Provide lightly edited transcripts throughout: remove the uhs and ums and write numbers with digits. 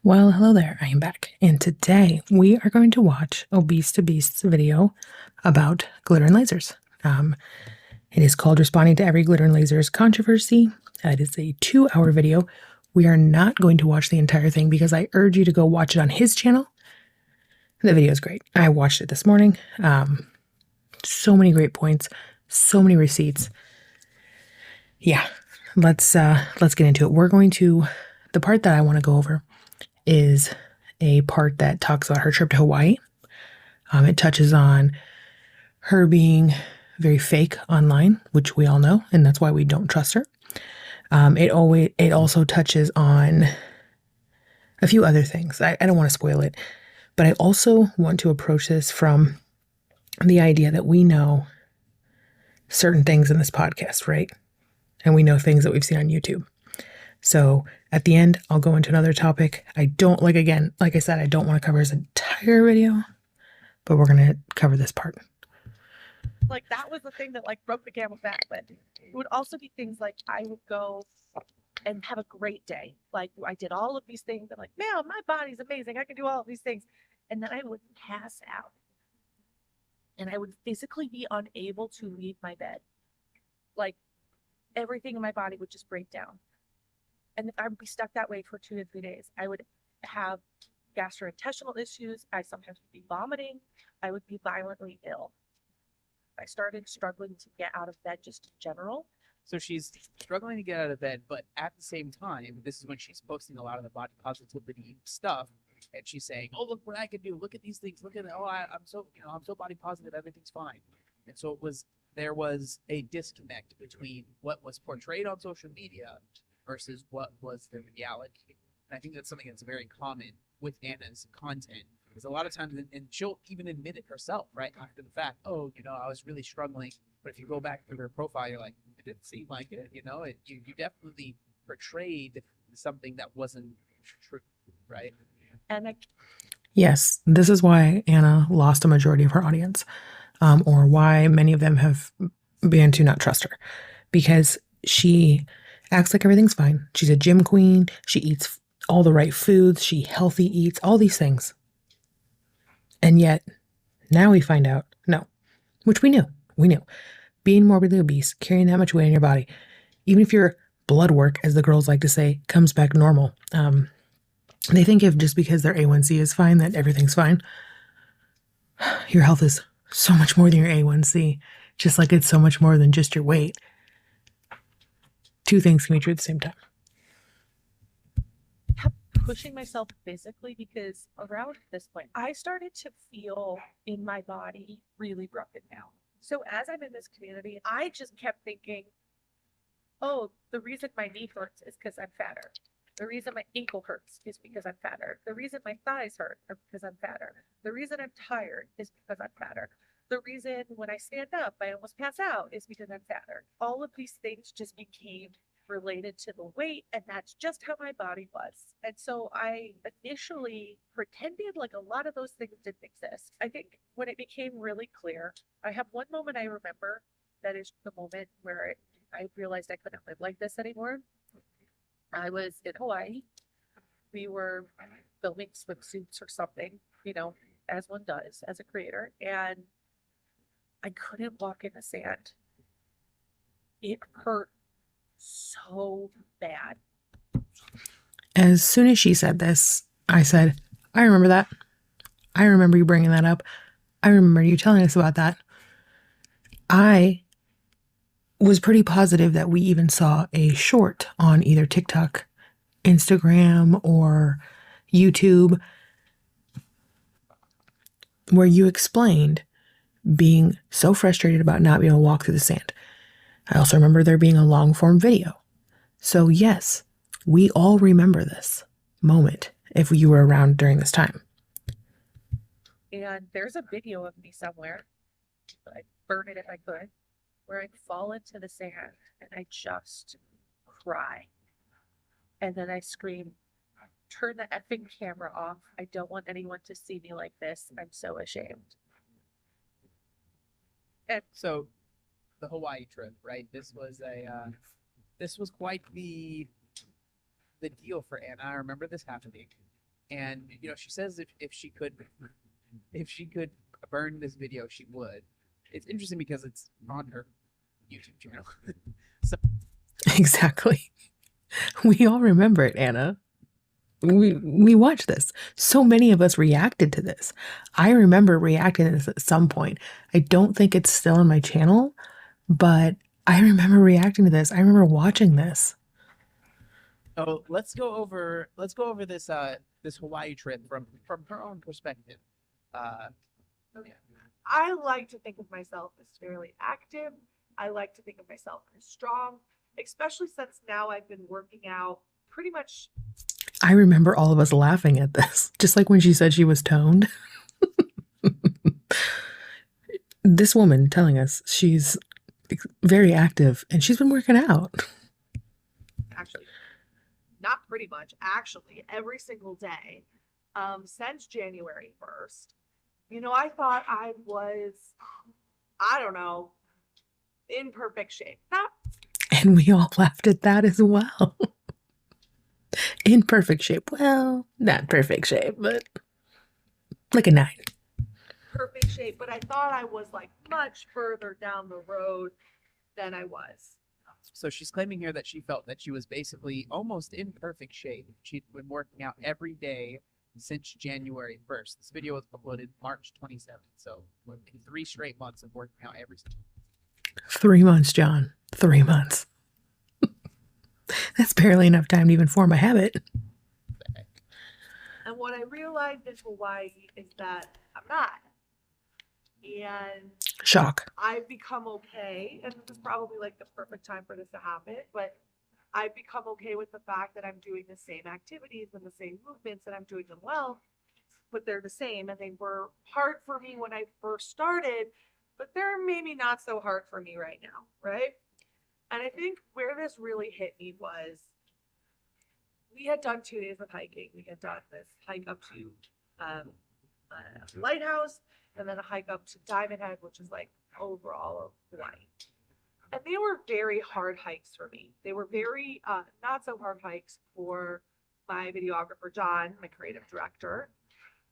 Well, hello there, I am back, and today we are going to watch ObesetoBeast's video about glitter and lasers. It is called Responding to Every Glitter and Lasers Controversy. It is a 2-hour video. We are not going to watch the entire thing because I urge you to go watch it on his channel. The video is great. I watched it this morning. So many great points, so many receipts. Yeah, let's get into it. The part that I want to go over is a part that talks about her trip to Hawaii. It touches on her being very fake online, which we all know, and that's why we don't trust her. It also touches on a few other things. I don't want to spoil it, but I also want to approach this from the idea that we know certain things in this podcast, right? And we know things that we've seen on YouTube. So at the end, I'll go into another topic. Like I said, I don't want to cover his entire video, but we're going to cover this part. Like, that was the thing that broke the camel's back. But it would also be things like I would go and have a great day. Like, I did all of these things. I'm like, man, my body's amazing. I can do all of these things. And then I would pass out. And I would physically be unable to leave my bed. Like, everything in my body would just break down. And I would be stuck that way for 2 to 3 days. I would have gastrointestinal issues. I sometimes would be vomiting. I would be violently ill. I started struggling to get out of bed just in general. So she's struggling to get out of bed, but at the same time, this is when she's posting a lot of the body positivity stuff, and she's saying, "Oh, look what I can do! Look at these things! Look at it! Oh, I'm so body positive. Everything's fine." And so there was a disconnect between what was portrayed on social media versus what was the reality. And I think that's something that's very common with Anna's content. Because a lot of times, and she'll even admit it herself, right after the fact. Oh, I was really struggling. But if you go back through her profile, you're like, it didn't seem like it. You definitely portrayed something that wasn't true, right? And Yes, this is why Anna lost a majority of her audience, or why many of them have begun to not trust her, because she acts like everything's fine. She's a gym queen. She eats all the right foods. She healthy eats, all these things. And yet, now we find out, no, which we knew. Being morbidly obese, carrying that much weight in your body, even if your blood work, as the girls like to say, comes back normal, they think if just because their A1C is fine, that everything's fine. Your health is so much more than your A1C, just like it's so much more than just your weight. Two things can be true at the same time. pushing myself physically because around this point, I started to feel in my body really broken down. So as I'm in this community, I just kept thinking, oh, the reason my knee hurts is because I'm fatter. The reason my ankle hurts is because I'm fatter. The reason my thighs hurt is because I'm fatter. The reason I'm tired is because I'm fatter. The reason when I stand up, I almost pass out is because I'm fatter. All of these things just became related to the weight, and that's just how my body was. And so I initially pretended like a lot of those things didn't exist. I think when it became really clear, I have one moment I remember that is the moment where I realized I couldn't live like this anymore. I was in Hawaii. We were filming swimsuits or something, as one does as a creator. And I couldn't walk in the sand. It hurt so bad. As soon as she said this, I said, I remember that. I remember you bringing that up. I remember you telling us about that. I was pretty positive that we even saw a short on either TikTok, Instagram, or YouTube where you explained being so frustrated about not being able to walk through the sand. I also remember there being a long form video. So yes, we all remember this moment if you were around during this time. And there's a video of me somewhere, I'd burn it if I could, where I fall into the sand and I just cry. And then I scream, turn the effing camera off. I don't want anyone to see me like this. I'm so ashamed. And so the Hawaii trip, right? This was quite the deal for Anna. I remember this happening. And she says if she could burn this video, she would. It's interesting because it's on her YouTube channel. So Exactly. We all remember it, Anna. We watched this. So many of us reacted to this. I remember reacting to this at some point. I don't think it's still on my channel, but I remember reacting to this. I remember watching this. oh, let's go over this this Hawaii trip from her own perspective. Okay. I like to think of myself as fairly active. I like to think of myself as strong, especially since now I've been working out pretty much. I remember all of us laughing at this, just like when she said she was toned. This woman telling us she's very active and she's been working out. Actually, not pretty much, actually, every single day since January 1st. I thought I was, I don't know, in perfect shape. And we all laughed at that as well. In perfect shape. Well, not perfect shape, but like a 9. Perfect shape, but I thought I was like much further down the road than I was. So she's claiming here that she felt that she was basically almost in perfect shape. She'd been working out every day since January 1st. This video was uploaded March 27th. So in 3 straight months of working out every single day. 3 months, John. 3 months. That's barely enough time to even form a habit. And what I realized in Hawaii is that I'm not. And Shock. I've become okay, and this is probably like the perfect time for this to happen, but I've become okay with the fact that I'm doing the same activities and the same movements, and I'm doing them well, but they're the same, and they were hard for me when I first started, but they're maybe not so hard for me right now, right? And I think where this really hit me was we had done 2 days of hiking. We had done this hike up to Lighthouse, and then a hike up to Diamond Head, which is like overall of Hawaii. And they were very hard hikes for me. They were very not so hard hikes for my videographer, John, my creative director.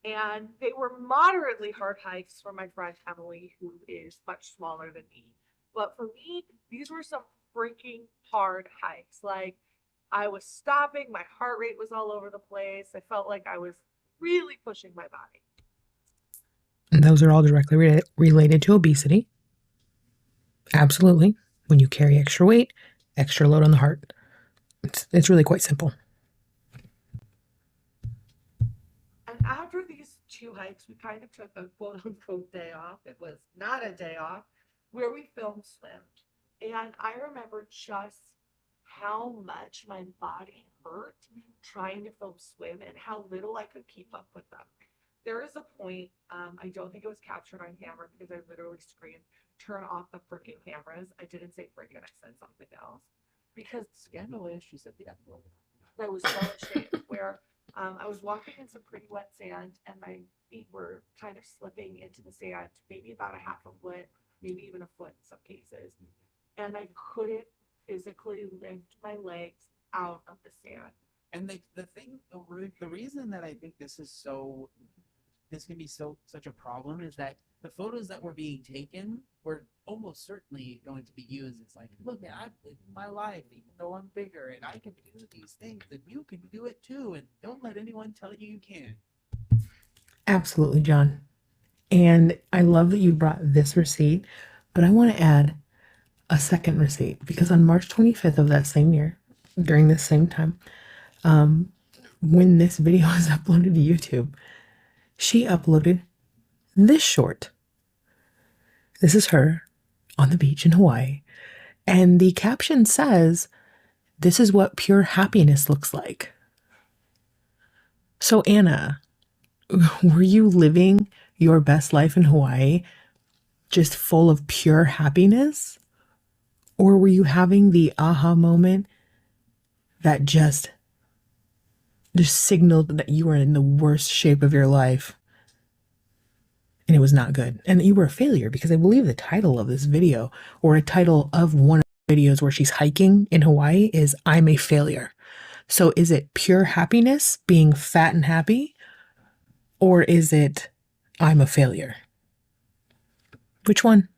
And they were moderately hard hikes for my friend, Emily, who is much smaller than me. But for me, these were some freaking hard hikes. Like, I was stopping, my heart rate was all over the place. I felt like I was really pushing my body. And those are all directly related to obesity. Absolutely. When you carry extra weight, extra load on the heart. It's really quite simple. And after these 2 hikes, we kind of took a quote unquote day off. It was not a day off, where we filmed swim. And I remember just how much my body hurt trying to film swim and how little I could keep up with them. There is a point, I don't think it was captured on camera because I literally screamed, turn off the freaking cameras. I didn't say freaking, I said something else. Because Scandalous, she said the F word. I was so ashamed where I was walking in some pretty wet sand and my feet were kind of slipping into the sand, maybe about a half a foot, maybe even a foot in some cases. And I couldn't physically lift my legs out of the sand. And the reason that I think this can be such a problem is that the photos that were being taken were almost certainly going to be used as like, look, I've lived my life even though I'm bigger and I can do these things and you can do it too, and don't let anyone tell you can't. Absolutely, John. And I love that you brought this receipt, but I want to add a second receipt because on March 25th of that same year, during this same time, when this video was uploaded to YouTube, she uploaded this short. This is her on the beach in Hawaii. And the caption says, "This is what pure happiness looks like." So Anna, were you living your best life in Hawaii just full of pure happiness? Or were you having the aha moment that just signaled that you were in the worst shape of your life and it was not good and that you were a failure? Because I believe the title of this video, or a title of one of the videos where she's hiking in Hawaii, is "I'm a failure." So is it pure happiness, being fat and happy? Or is it, I'm a failure? Which one?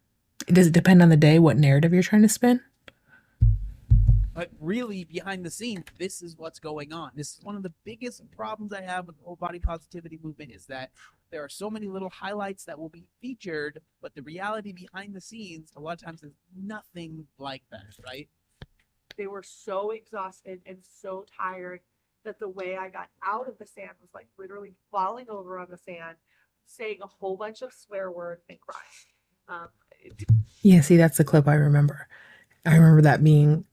Does it depend on the day, what narrative you're trying to spin? But really, behind the scenes, this is what's going on. This is one of the biggest problems I have with the whole body positivity movement is that there are so many little highlights that will be featured, but the reality behind the scenes, a lot of times, is nothing like that, right? They were so exhausted and so tired that the way I got out of the sand was like literally falling over on the sand, saying a whole bunch of swear words and crying. Yeah, see, that's the clip I remember. I remember that being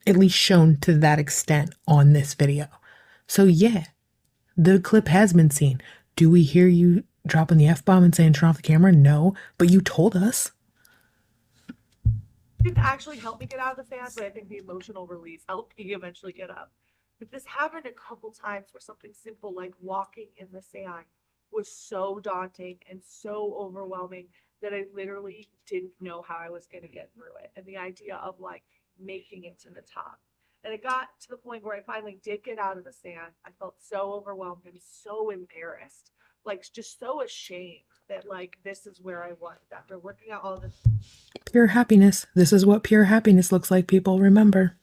at least shown to that extent on this video. So yeah, the clip has been seen. Do we hear you dropping the F-bomb and saying turn off the camera? No, but you told us. Didn't actually help me get out of the sand, but I think the emotional release helped me eventually get up. But this happened a couple times where something simple like walking in the sand was so daunting and so overwhelming that I literally didn't know how I was going to get through it. And the idea of like making it to the top. And it got to the point where I finally did get out of the sand. I felt so overwhelmed and so embarrassed, like just so ashamed that like this is where I was after working out all this Pure happiness. This is what pure happiness looks like, people. Remember.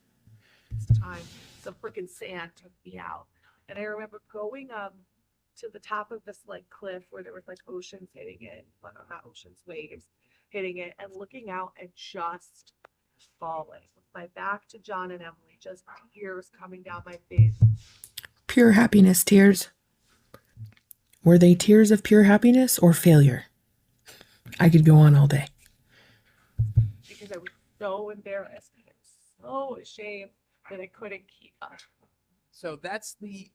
time. The freaking sand took me out. And I remember going to the top of this like cliff where there was like oceans hitting it, well, not oceans, waves hitting it, and looking out and just falling with my back to John and Emily, just tears coming down my face. Pure happiness tears. Were they tears of pure happiness or failure? I could go on all day. Because I was so embarrassed and I was so ashamed that I couldn't keep up. So that's the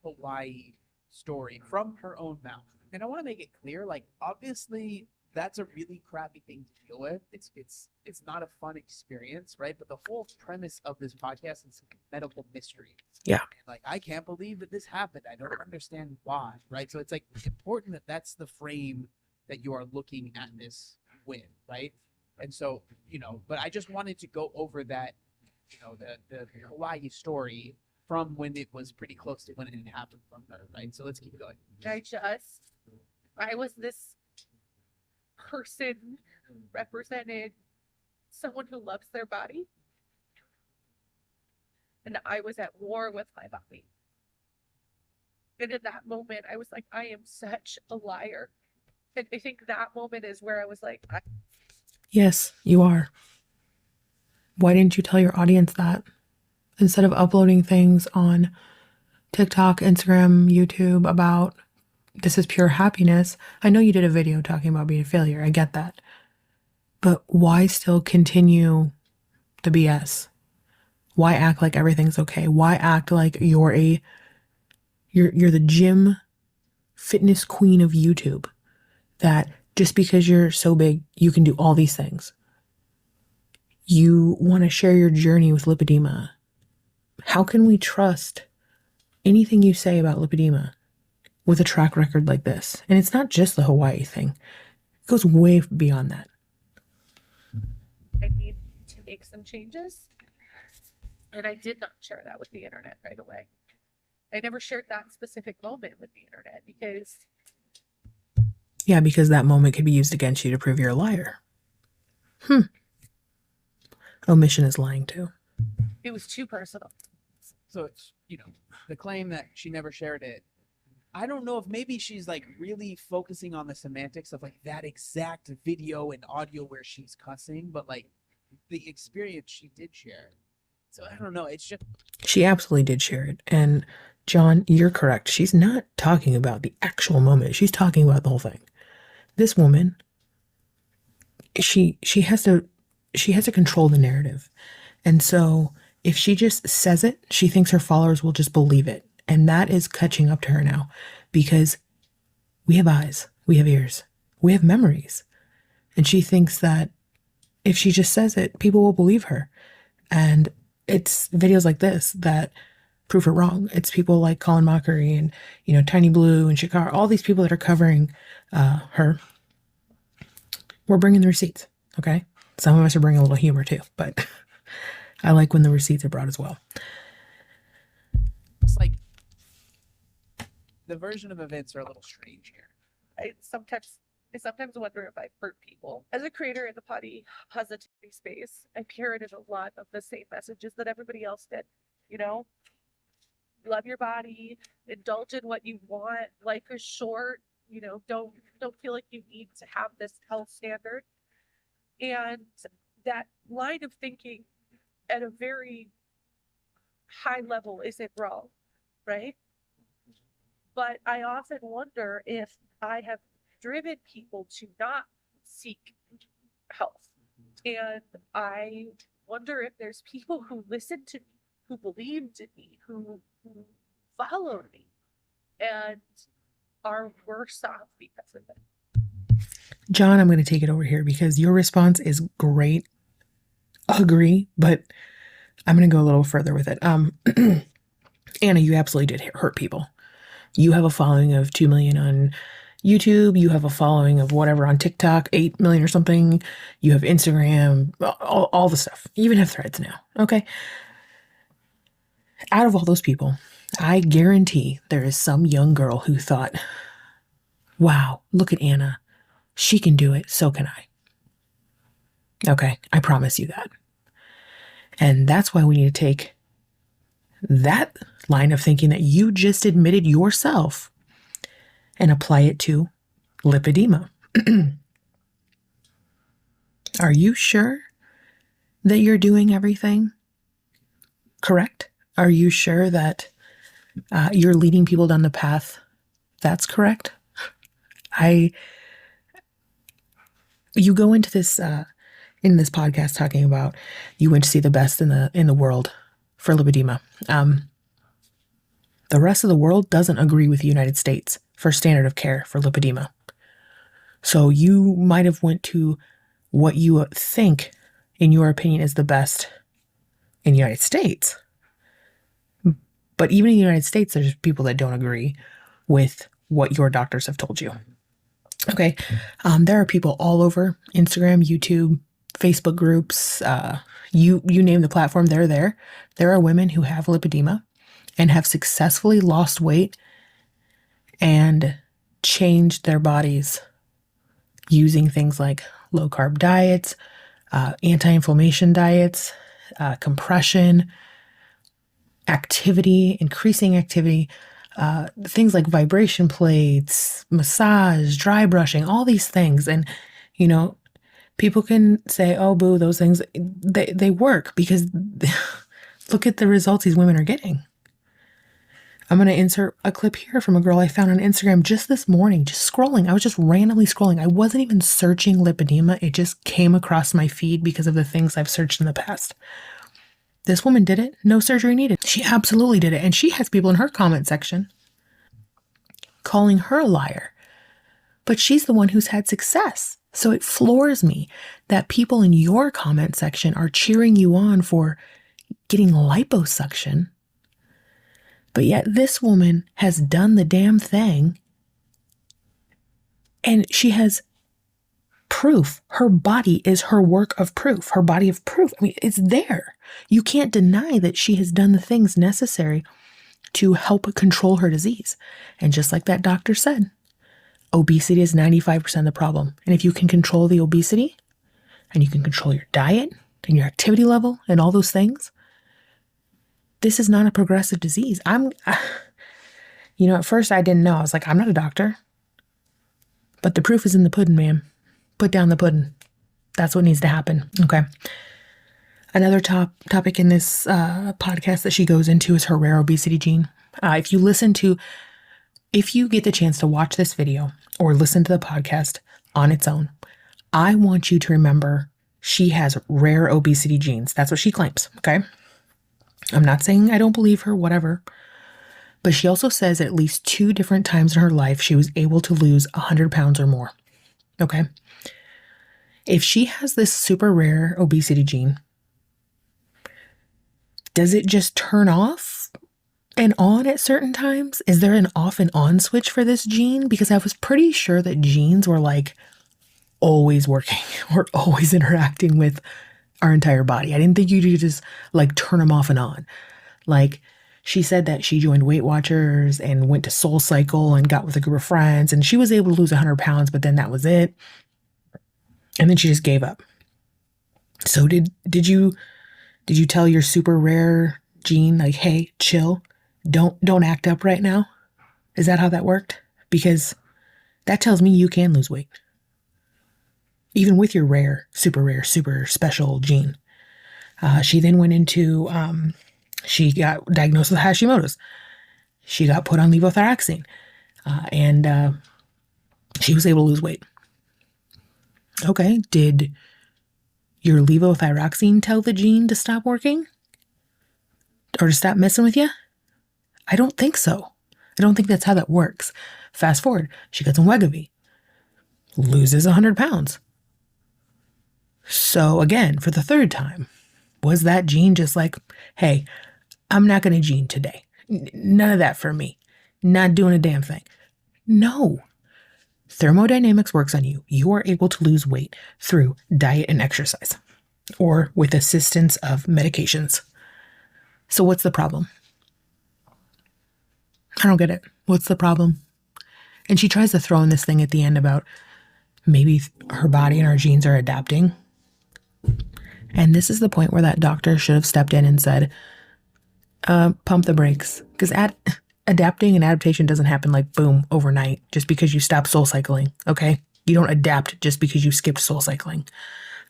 Hawaii story from her own mouth. And I want to make it clear, like, obviously that's a really crappy thing to deal with. It's not a fun experience, right? But the whole premise of this podcast is medical mystery. Yeah. And like, I can't believe that this happened. I don't understand why, right? So it's like important that that's the frame that you are looking at this with, right? And so, but I just wanted to go over that, the Hawaii story from when it was pretty close to when it happened from her, right? So let's keep going. I was this person who represented someone who loves their body. And I was at war with my body. And in that moment, I was like, I am such a liar. And I think that moment is where I was like, Yes, you are. Why didn't you tell your audience that? Instead of uploading things on TikTok, Instagram, YouTube about this is pure happiness. I know you did a video talking about being a failure. I get that. But why still continue the BS? Why act like everything's okay? Why act like you're the gym fitness queen of YouTube? That just because you're so big, you can do all these things. You want to share your journey with lipedema. How can we trust anything you say about lipedema with a track record like this? And it's not just the Hawaii thing. It goes way beyond that. I need to make some changes. And I did not share that with the internet right away. I never shared that specific moment with the internet because... Yeah, because that moment could be used against you to prove you're a liar. Omission is lying too. It was too personal. So it's, the claim that she never shared it. I don't know if maybe she's like really focusing on the semantics of like that exact video and audio where she's cussing, but like the experience she did share. So I don't know. It's just. She absolutely did share it. And John, you're correct. She's not talking about the actual moment. She's talking about the whole thing. This woman, she has to control the narrative. And so if she just says it, she thinks her followers will just believe it. And that is catching up to her now because we have eyes, we have ears, we have memories. And she thinks that if she just says it, people will believe her. And it's videos like this that prove her wrong. It's people like Colin Mockery and, Tiny Blue and Shakar, all these people that are covering her. We're bringing the receipts, okay? Some of us are bringing a little humor too, but I like when the receipts are brought as well. It's like the version of events are a little strange here. I sometimes wonder if I've hurt people. As a creator in the body positivity space, I parroted a lot of the same messages that everybody else did. You know, love your body, indulge in what you want. Life is short. You know, don't feel like you need to have this health standard. And that line of thinking at a very high level isn't wrong, right? But I often wonder if I have driven people to not seek health. And I wonder if there's people who listened to me, who believed in me, who followed me, and are worse off because of it. John, I'm going to take it over here because your response is great. Agree, but I'm going to go a little further with it. Anna, you absolutely did hurt people. You have a following of 2 million on YouTube. You have a following of whatever on TikTok, 8 million or something. You have Instagram, all the stuff. You even have Threads now. Okay. Out of all those people, I guarantee there is some young girl who thought, wow, look at Anna. She can do it. So can I. Okay. I promise you that. And that's why we need to take that line of thinking that you just admitted yourself and apply it to lipedema. Are you sure that you're doing everything correct? Are you sure that you're leading people down the path that's correct? You go into this in this podcast talking about you went to see the best in the world for lipedema. The rest of the world doesn't agree with the United States for standard of care for lipedema. So you might have went to what you think, in your opinion, is the best in the United States. But even in the United States, there's people that don't agree with what your doctors have told you. Okay. There are people all over Instagram, YouTube, Facebook groups, you name the platform, they're there. There are women who have lipedema and have successfully lost weight and changed their bodies using things like low carb diets, anti-inflammation diets, compression, activity, increasing activity, things like vibration plates, massage, dry brushing, all these things. And, you know, people can say, oh, boo, those things, they work because look at the results these women are getting. I'm going to insert a clip here from a girl I found on Instagram just this morning, just scrolling. I was just randomly scrolling. I wasn't even searching lipedema. It just came across my feed because of the things I've searched in the past. This woman did it. No surgery needed. She absolutely did it. And she has people in her comment section calling her a liar. But she's the one who's had success. So it floors me that people in your comment section are cheering you on for getting liposuction. But yet this woman has done the damn thing. And she has proof. Her body is her work of proof, her body of proof. I mean, it's there. You can't deny that she has done the things necessary to help control her disease. And just like that doctor said, obesity is 95% of the problem. And if you can control the obesity and you can control your diet and your activity level and all those things, this is not a progressive disease. At first I didn't know. I was like, I'm not a doctor. But the proof is in the pudding, ma'am. Put down the pudding. That's what needs to happen. Okay. Another topic in this podcast that she goes into is her rare obesity gene. If you get the chance to watch this video or listen to the podcast on its own, I want you to remember she has rare obesity genes. That's what she claims. Okay. I'm not saying I don't believe her, whatever. But she also says at least 2 different times in her life she was able to lose 100 pounds or more. Okay. If she has this super rare obesity gene, does it just turn off and on at certain times? Is there an off and on switch for this gene? Because I was pretty sure that genes were like always working or always interacting with our entire body. I didn't think you could just like turn them off and on. Like she said that she joined Weight Watchers and went to Soul Cycle and got with a group of friends, and she was able to lose 100 pounds, but then that was it. And then she just gave up. So did you tell your super rare gene, like, hey, chill, don't act up right now? Is that how that worked? Because that tells me you can lose weight, even with your rare, super special gene. She then went into, she got diagnosed with Hashimoto's. She got put on levothyroxine, and she was able to lose weight. Okay, did your levothyroxine tell the gene to stop working? Or to stop messing with you? I don't think so. I don't think that's how that works. Fast forward, she gets on Wegovy, loses 100 pounds. So again, for the third time, was that gene just like, hey, I'm not going to gene today. None of that for me. Not doing a damn thing. No. Thermodynamics works on you. You are able to lose weight through diet and exercise, or with assistance of medications. So what's the problem? I don't get it. What's the problem? And she tries to throw in this thing at the end about maybe her body and her genes are adapting. And this is the point where that doctor should have stepped in and said, pump the brakes. Because adapting and adaptation doesn't happen like boom overnight just because you stop soul cycling. Okay, you don't adapt just because you skipped soul cycling.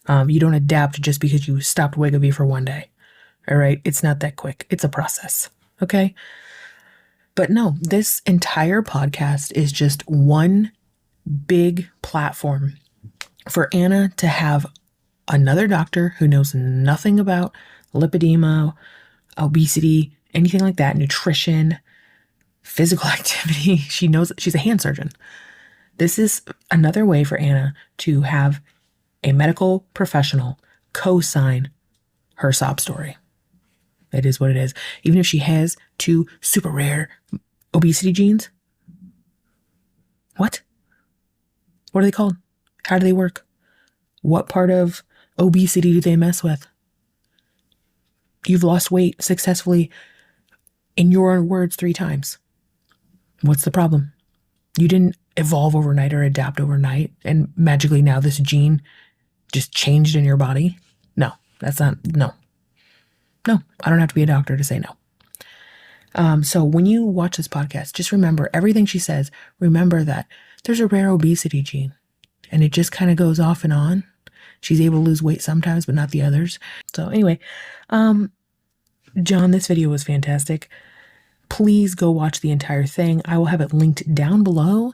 You don't adapt just because you stopped Wegovy for one day. All right, it's not that quick. It's a process. Okay, but no, this entire podcast is just one big platform for Anna to have another doctor who knows nothing about lipedema, obesity, anything like that, nutrition, physical activity. She knows, she's a hand surgeon. This is another way for Anna to have a medical professional co-sign her sob story. It is what it is. Even if she has 2 super rare obesity genes. What are they called? How do they work? What part of obesity do they mess with? You've lost weight successfully, in your own words, 3 times. What's the problem? You didn't evolve overnight or adapt overnight, and magically now this gene just changed in your body. No, that's not, no. No, I don't have to be a doctor to say no. So when you watch this podcast, just remember everything she says. Remember that there's a rare obesity gene, and it just kind of goes off and on. She's able to lose weight sometimes, but not the others. So anyway, John, this video was fantastic. Please go watch the entire thing. I will have it linked down below.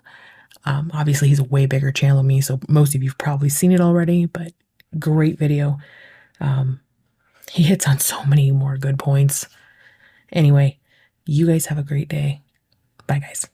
Obviously, he's a way bigger channel than me, so most of you have probably seen it already, but great video. He hits on so many more good points. Anyway, you guys have a great day. Bye, guys.